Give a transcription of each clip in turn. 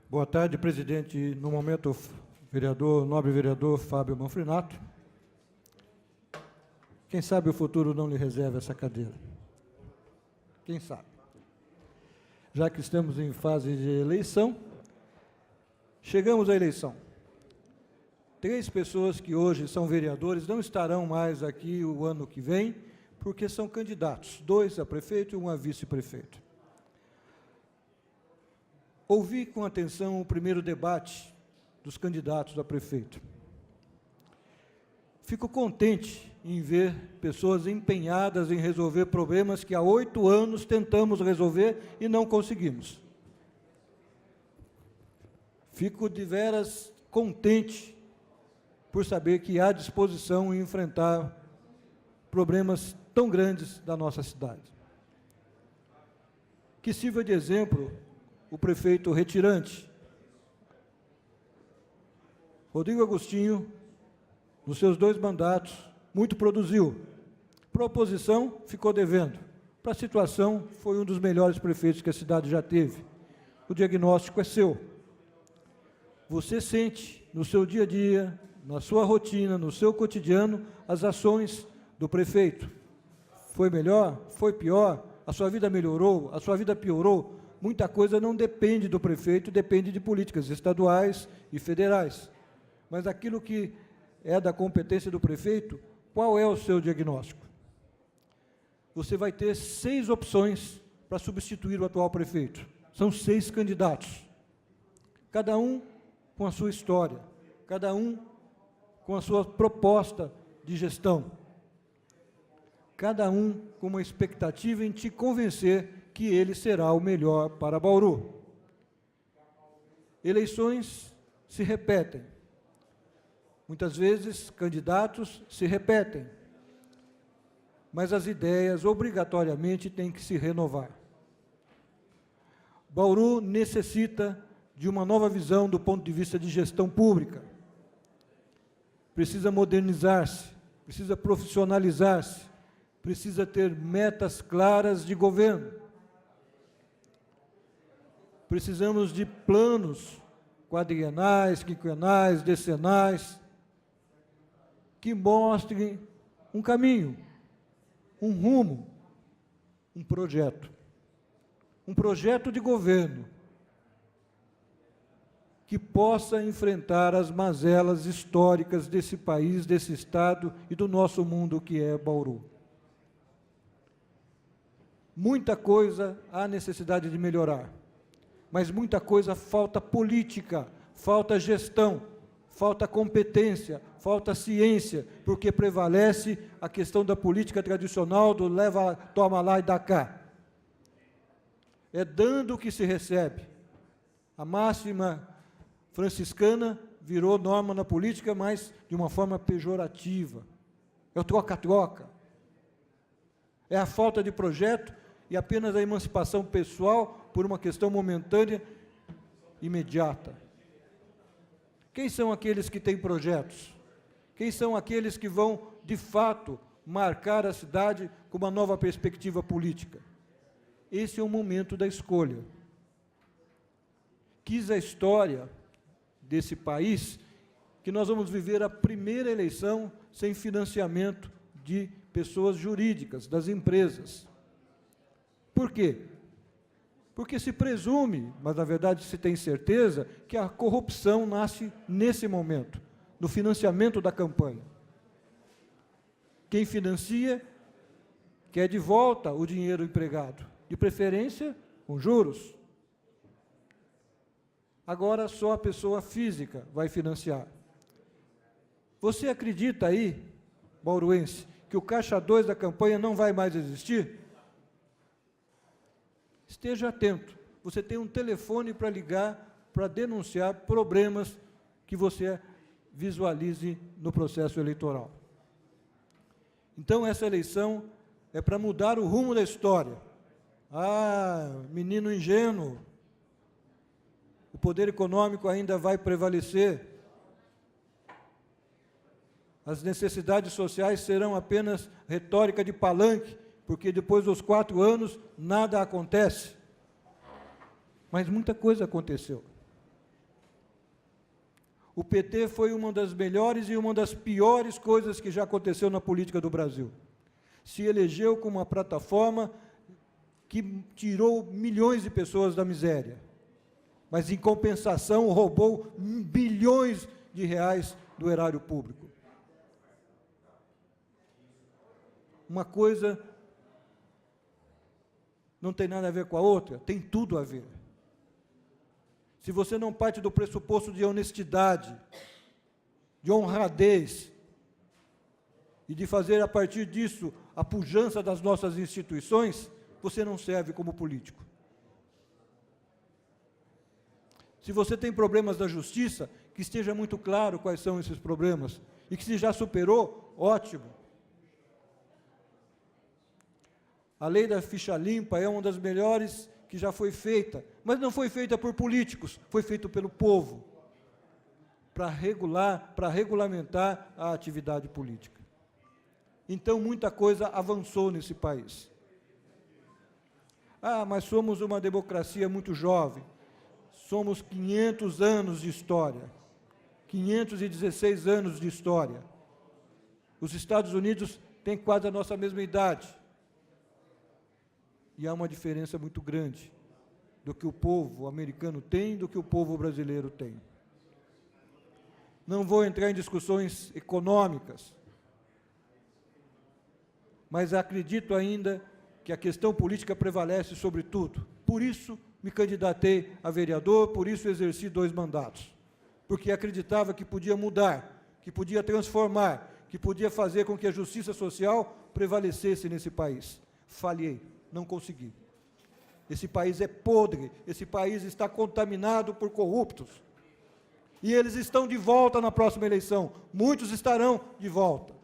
Boa tarde, presidente. No momento, nobre vereador Fábio Manfrinato. Quem sabe o futuro não lhe reserva essa cadeira. Quem sabe? Já que estamos em fase de eleição, chegamos à eleição. 3 pessoas que hoje são vereadores não estarão mais aqui o ano que vem, porque são candidatos, 2 a prefeito e 1 a vice-prefeito. Ouvi com atenção o primeiro debate dos candidatos a prefeito. Fico contente em ver pessoas empenhadas em resolver problemas que há 8 anos tentamos resolver e não conseguimos. Fico de veras contente por saber que há disposição em enfrentar problemas tão grandes da nossa cidade. Que sirva de exemplo o prefeito retirante, Rodrigo Agostinho, nos seus 2 mandatos, muito produziu. Para a oposição, ficou devendo. Para a situação, foi um dos melhores prefeitos que a cidade já teve. O diagnóstico é seu. Você sente no seu dia a dia, na sua rotina, no seu cotidiano, as ações do prefeito. Foi melhor? Foi pior? A sua vida melhorou? A sua vida piorou? Muita coisa não depende do prefeito, depende de políticas estaduais e federais. Mas aquilo que é da competência do prefeito, qual é o seu diagnóstico? Você vai ter 6 opções para substituir o atual prefeito. São 6 candidatos. Cada um com a sua história, cada um com a sua proposta de gestão. Cada um com uma expectativa em te convencer que ele será o melhor para Bauru. Eleições se repetem. Muitas vezes, candidatos se repetem. Mas as ideias, obrigatoriamente, têm que se renovar. Bauru necessita de uma nova visão do ponto de vista de gestão pública. Precisa modernizar-se, precisa profissionalizar-se, precisa ter metas claras de governo. Precisamos de planos quadrienais, quinquenais, decenais, que mostrem um caminho, um rumo, um projeto de governo que possa enfrentar as mazelas históricas desse país, desse estado e do nosso mundo que é Bauru. Muita coisa há necessidade de melhorar. Mas muita coisa falta política, falta gestão, falta competência, falta ciência, porque prevalece a questão da política tradicional do leva, toma lá e dá cá. É dando que se recebe. A máxima franciscana virou norma na política, mas de uma forma pejorativa. É o troca-troca. É a falta de projeto e apenas a emancipação pessoal por uma questão momentânea, imediata. Quem são aqueles que têm projetos? Quem são aqueles que vão, de fato, marcar a cidade com uma nova perspectiva política? Esse é o momento da escolha. Quis a história desse país que nós vamos viver a primeira eleição sem financiamento de pessoas jurídicas, das empresas. Por quê? Porque se presume, mas na verdade se tem certeza, que a corrupção nasce nesse momento, no financiamento da campanha. Quem financia quer de volta o dinheiro empregado, de preferência com juros. Agora só a pessoa física vai financiar. Você acredita aí, bauruense, que o Caixa 2 da campanha não vai mais existir? Esteja atento. Você tem um telefone para ligar, para denunciar problemas que você visualize no processo eleitoral. Então, essa eleição é para mudar o rumo da história. Ah, menino ingênuo, o poder econômico ainda vai prevalecer. As necessidades sociais serão apenas retórica de palanque, porque depois dos 4 anos nada acontece. Mas muita coisa aconteceu. O PT foi uma das melhores e uma das piores coisas que já aconteceu na política do Brasil. Se elegeu com uma plataforma que tirou milhões de pessoas da miséria, mas, em compensação, roubou bilhões de reais do erário público. Uma coisa não tem nada a ver com a outra, tem tudo a ver. Se você não parte do pressuposto de honestidade, de honradez, e de fazer a partir disso a pujança das nossas instituições, você não serve como político. Se você tem problemas da justiça, que esteja muito claro quais são esses problemas, e que se já superou, ótimo. A lei da ficha limpa é uma das melhores que já foi feita, mas não foi feita por políticos, foi feita pelo povo, para regulamentar a atividade política. Então, muita coisa avançou nesse país. Ah, mas somos uma democracia muito jovem. Somos 500 anos de história, 516 anos de história. Os Estados Unidos têm quase a nossa mesma idade. E há uma diferença muito grande do que o povo americano tem e do que o povo brasileiro tem. Não vou entrar em discussões econômicas, mas acredito ainda que a questão política prevalece sobre tudo. Por isso, me candidatei a vereador, por isso exerci 2 mandatos. Porque acreditava que podia mudar, que podia transformar, que podia fazer com que a justiça social prevalecesse nesse país. Falhei, não consegui. Esse país é podre, esse país está contaminado por corruptos. E eles estão de volta na próxima eleição. Muitos estarão de volta.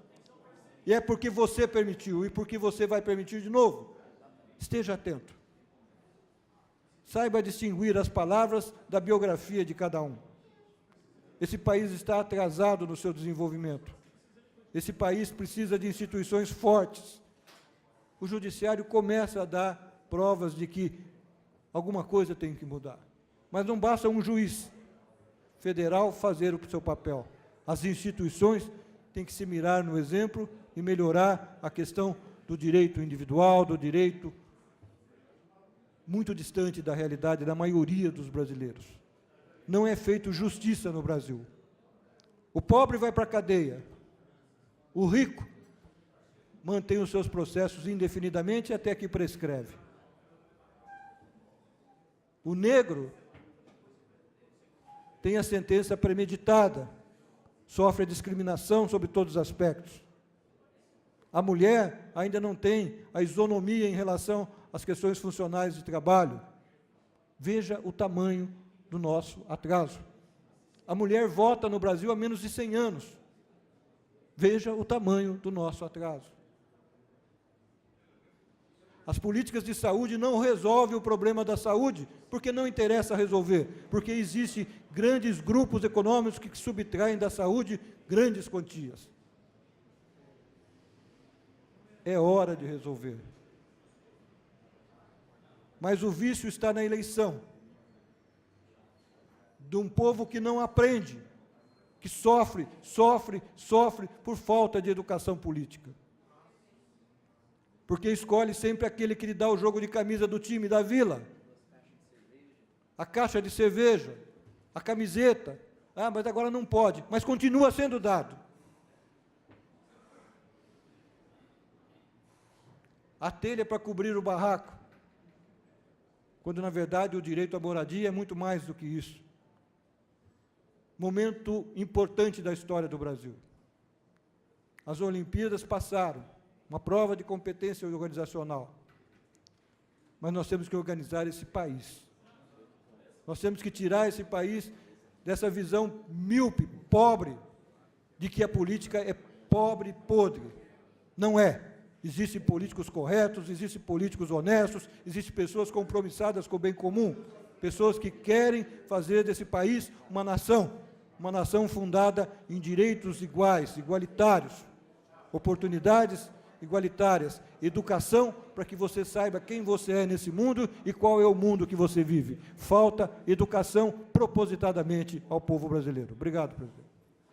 E é porque você permitiu, e porque você vai permitir de novo. Esteja atento. Saiba distinguir as palavras da biografia de cada um. Esse país está atrasado no seu desenvolvimento. Esse país precisa de instituições fortes. O judiciário começa a dar provas de que alguma coisa tem que mudar. Mas não basta um juiz federal fazer o seu papel. As instituições têm que se mirar no exemplo e melhorar a questão do direito individual, do direito muito distante da realidade da maioria dos brasileiros. Não é feito justiça no Brasil. O pobre vai para a cadeia. O rico mantém os seus processos indefinidamente até que prescreve. O negro tem a sentença premeditada, sofre a discriminação sobre todos os aspectos. A mulher ainda não tem a isonomia em relação às questões funcionais de trabalho. Veja o tamanho do nosso atraso. A mulher vota no Brasil há menos de 100 anos. Veja o tamanho do nosso atraso. As políticas de saúde não resolvem o problema da saúde, porque não interessa resolver, porque existem grandes grupos econômicos que subtraem da saúde grandes quantias. É hora de resolver. Mas o vício está na eleição de um povo que não aprende, que sofre por falta de educação política. Porque escolhe sempre aquele que lhe dá o jogo de camisa do time da vila, a caixa de cerveja, a camiseta. Ah, mas agora não pode, mas continua sendo dado. A telha para cobrir o barraco, quando, na verdade, o direito à moradia é muito mais do que isso. Momento importante da história do Brasil. As Olimpíadas passaram, uma prova de competência organizacional. Mas nós temos que organizar esse país. Nós temos que tirar esse país dessa visão míope, pobre, de que a política é pobre e podre. Não é. Existem políticos corretos, existem políticos honestos, existem pessoas compromissadas com o bem comum, pessoas que querem fazer desse país uma nação fundada em direitos iguais, igualitários, oportunidades igualitárias, educação para que você saiba quem você é nesse mundo e qual é o mundo que você vive. Falta educação propositadamente ao povo brasileiro. Obrigado, presidente.